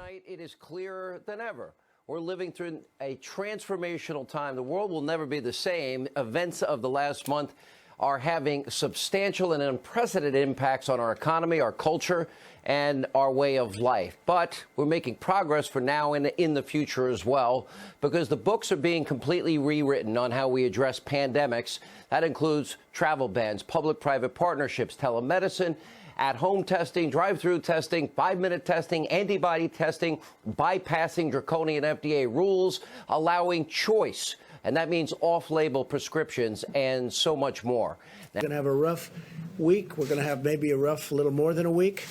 Tonight, it is clearer than ever. We're living through a transformational time. The world will never be the same. Events of the last month are having substantial and unprecedented impacts on our economy, our culture, and our way of life. But we're making progress for now and in the future as well, because the books are being completely rewritten on how we address pandemics. That includes travel bans, public-private partnerships, telemedicine, at-home testing, drive-through testing, 5-minute testing, antibody testing, bypassing draconian FDA rules, allowing choice. And that means off-label prescriptions and so much more. We're going to have a rough week. We're going to have maybe a little more than a week.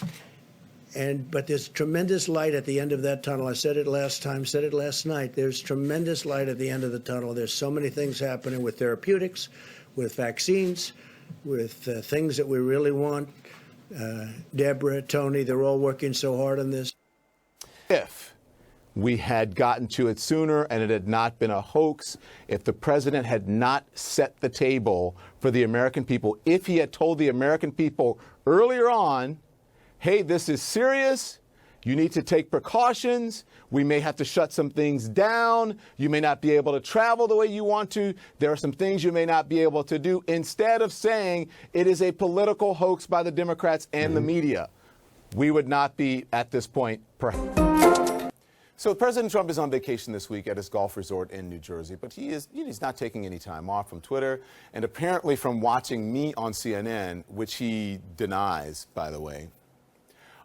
But there's tremendous light at the end of that tunnel. I said it last time, said it last night. There's tremendous light at the end of the tunnel. There's so many things happening with therapeutics, with vaccines, with things that we really want. Deborah, Tony, they're all working so hard on this. If we had gotten to it sooner and it had not been a hoax, if the president had not set the table for the American people, if he had told the American people earlier on, hey, this is serious, you need to take precautions, we may have to shut some things down, you may not be able to travel the way you want to, there are some things you may not be able to do, instead of saying it is a political hoax by the Democrats and the media, we would not be at this point. So President Trump is on vacation this week at his golf resort in New Jersey, but he's not taking any time off from Twitter and apparently from watching me on CNN, which he denies, by the way.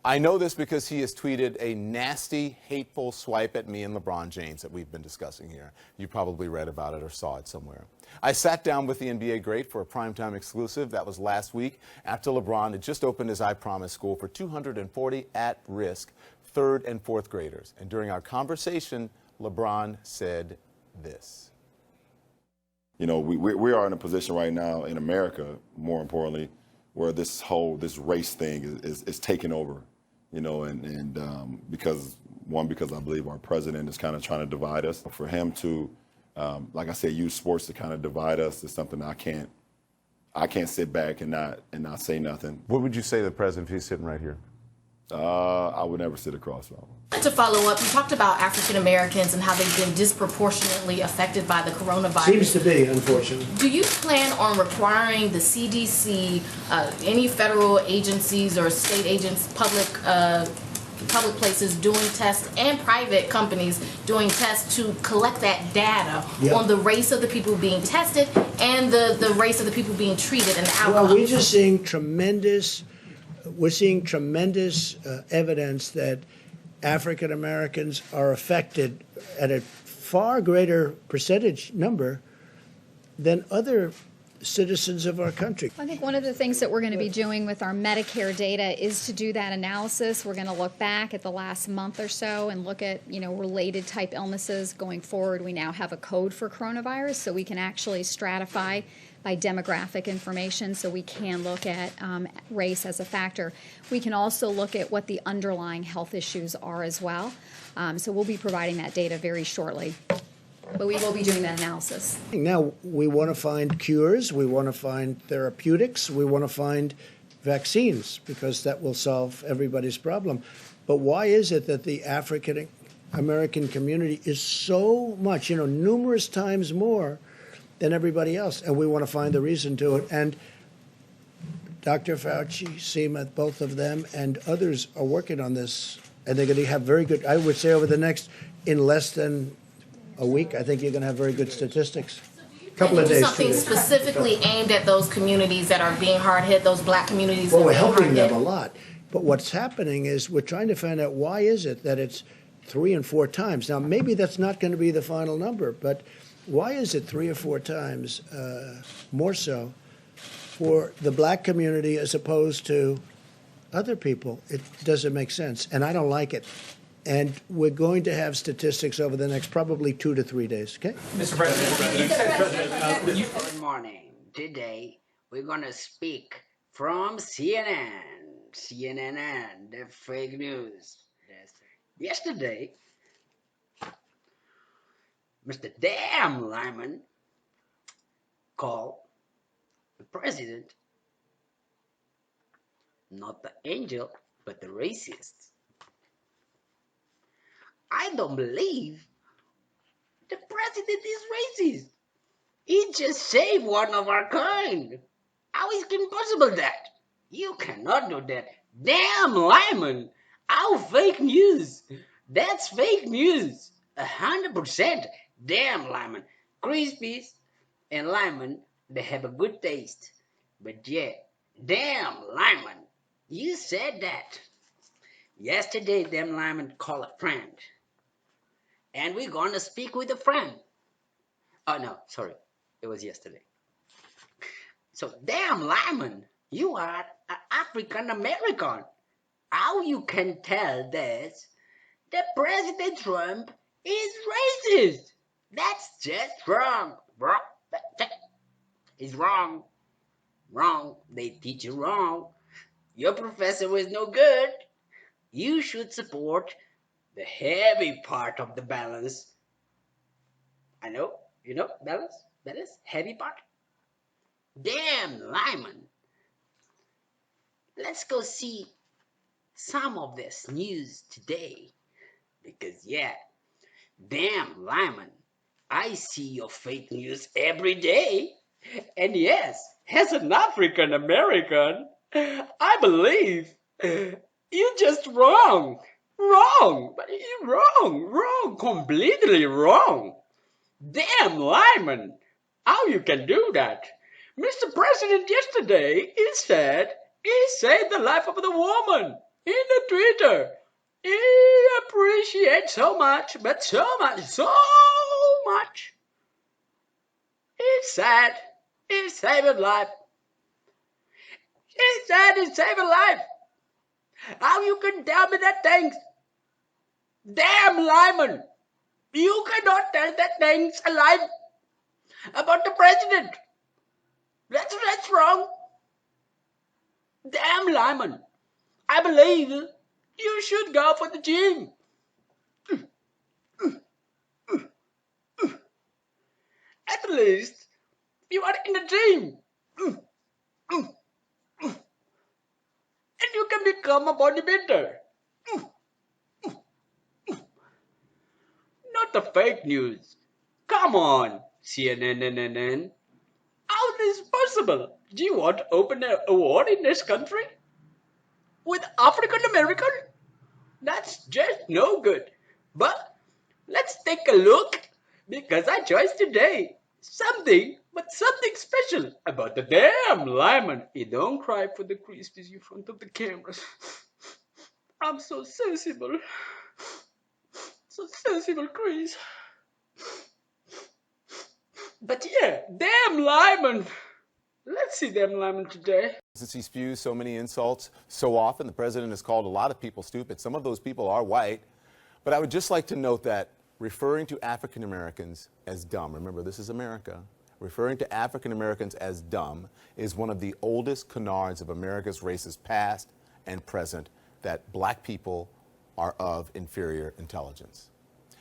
I know this because he has tweeted a nasty, hateful swipe at me and LeBron James that we've been discussing here. You probably read about it or saw it somewhere. I sat down with the NBA great for a primetime exclusive. That was last week after LeBron had just opened his I Promise school for 240 at-risk third and fourth graders. And during our conversation, LeBron said this. You know, we are in a position right now in America, more importantly, where this race thing is taking over, you know, and because I believe our president is kind of trying to divide us. For him to, like I said, use sports to kind of divide us is something I can't sit back and not say nothing. What would you say to the president if he's sitting right here? I would never sit across from him. To follow up, you talked about African Americans and how they've been disproportionately affected by the coronavirus. Seems to be, unfortunately. Do you plan on requiring the CDC, any federal agencies or state agents, public places doing tests and private companies doing tests to collect that data on the race of the people being tested and the race of the people being treated and the outcome? Well, we're just seeing tremendous evidence that African Americans are affected at a far greater percentage number than other citizens of our country. I think one of the things that we're going to be doing with our Medicare data is to do that analysis. We're going to look back at the last month or so and look at, related type illnesses going forward. We now have a code for coronavirus, so we can actually stratify by demographic information, so we can look at race as a factor. We can also look at what the underlying health issues are as well. So we'll be providing that data very shortly. But we will be doing that analysis. Now, we want to find cures, we want to find therapeutics, we want to find vaccines, because that will solve everybody's problem. But why is it that the African American community is so much, numerous times more than everybody else? And we want to find the reason to it. And Dr. Fauci, Seema, both of them, and others are working on this. And they're going to have very good, I would say in less than a week, I think you're going to have very good statistics. Couple of days. Something specifically aimed at those communities that are being hard hit, those black communities. Well, we're helping them a lot. But what's happening is we're trying to find out why is it that it's 3 and 4 times. Now, maybe that's not going to be the final number, but why is it 3 or 4 times more so for the black community as opposed to other people? It doesn't make sense, and I don't like it. And we're going to have statistics over the next probably 2 to 3 days, okay? Mr. President. Good morning. Today, we're going to speak from CNN, the fake news. Yesterday, Mr. Damn Lyman called the president not the angel, but the racist. I don't believe the president is racist. He just saved one of our kind. How is it possible that? You cannot do that. Damn, Lyman! How fake news? That's fake news. 100%. Damn, Lyman. Crispies and Lyman, they have a good taste. But yeah, damn, Lyman. You said that. Yesterday, damn Lyman called a friend. And we're gonna speak with a friend. Oh, no, sorry. It was yesterday. So, damn, Lyman, you are an African American. How you can tell this? That President Trump is racist. That's just wrong. Wrong. It's wrong. Wrong. They teach you wrong. Your professor was no good. You should support the heavy part of the balance. I know, you know, balance, heavy part. Damn, Lyman. Let's go see some of this news today. Because, yeah, damn, Lyman, I see your fake news every day. And yes, as an African American, I believe you're just wrong. Wrong. But you're wrong. Completely wrong. Damn, Lyman, how you can do that? Mr. President yesterday, he said he saved the life of the woman in the Twitter. He appreciates so much, but so much. He said he saved a life. He said he saved a life. How you can tell me that things? Damn, Lyman, you cannot tell that things alive about the president. That's wrong. Damn, Lyman, I believe you should go for the gym. At least you are in the gym. And you can become a bodybuilder. Not the fake news. Come on, CNN. How is this possible? Do you want to open a war in this country? With African American? That's just no good. But let's take a look, because I chose today something special about the damn Lyman. You don't cry for the Christies in front of the cameras. I'm so sensible. So sensible, Chris. But yeah, damn Lyman. Let's see damn Lyman today. Since he spews so many insults so often, the president has called a lot of people stupid. Some of those people are white. But I would just like to note that referring to African Americans as dumb, remember this is America, referring to African Americans as dumb is one of the oldest canards of America's racist past and present, that black people are of inferior intelligence.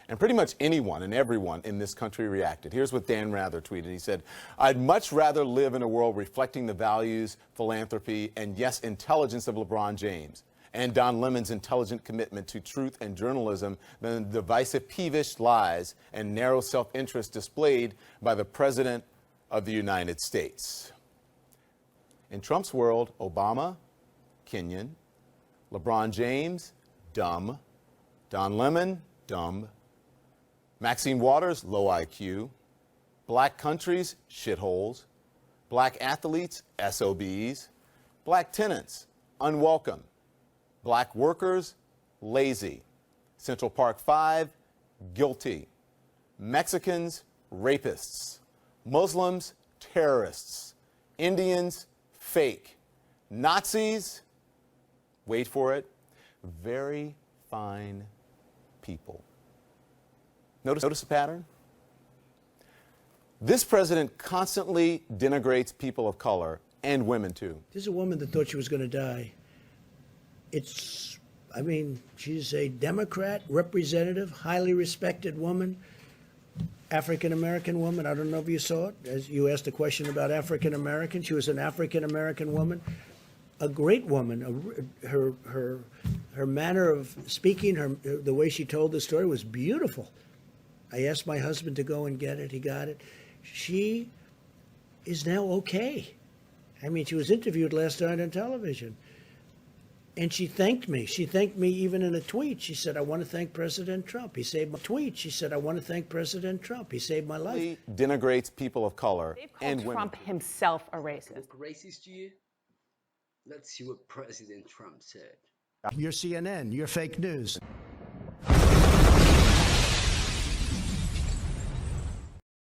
And pretty much anyone and everyone in this country reacted. Here's what Dan Rather tweeted. He said, "I'd much rather live in a world reflecting the values, philanthropy, and yes, intelligence of LeBron James and Don Lemon's intelligent commitment to truth and journalism than the divisive, peevish lies and narrow self-interest displayed by the President of the United States." In Trump's world, Obama, Kenyan; LeBron James, dumb; Don Lemon, dumb; Maxine Waters, low IQ; black countries, shitholes; black athletes, SOBs; black tenants, unwelcome; black workers, lazy; Central Park 5, guilty; Mexicans, rapists; Muslims, terrorists; Indians, fake; Nazis, wait for it, very fine people. Notice the pattern? This president constantly denigrates people of color and women too. There's a woman that thought she was going to die. She's a Democrat representative, highly respected woman, African-American woman. I don't know if you saw it, as you asked a question about African-American. She was an African-American woman, a great woman. Her Her manner of speaking, the way she told the story was beautiful. I asked my husband to go and get it. He got it. She is now okay. I mean, she was interviewed last night on television. And she thanked me. She thanked me even in a tweet. She said, I want to thank President Trump. He saved my tweet. She said, I want to thank President Trump. He saved my life. He denigrates people of color and women. Trump himself a racist. Look racist to you? Let's see what President Trump said. You're CNN. You're fake news.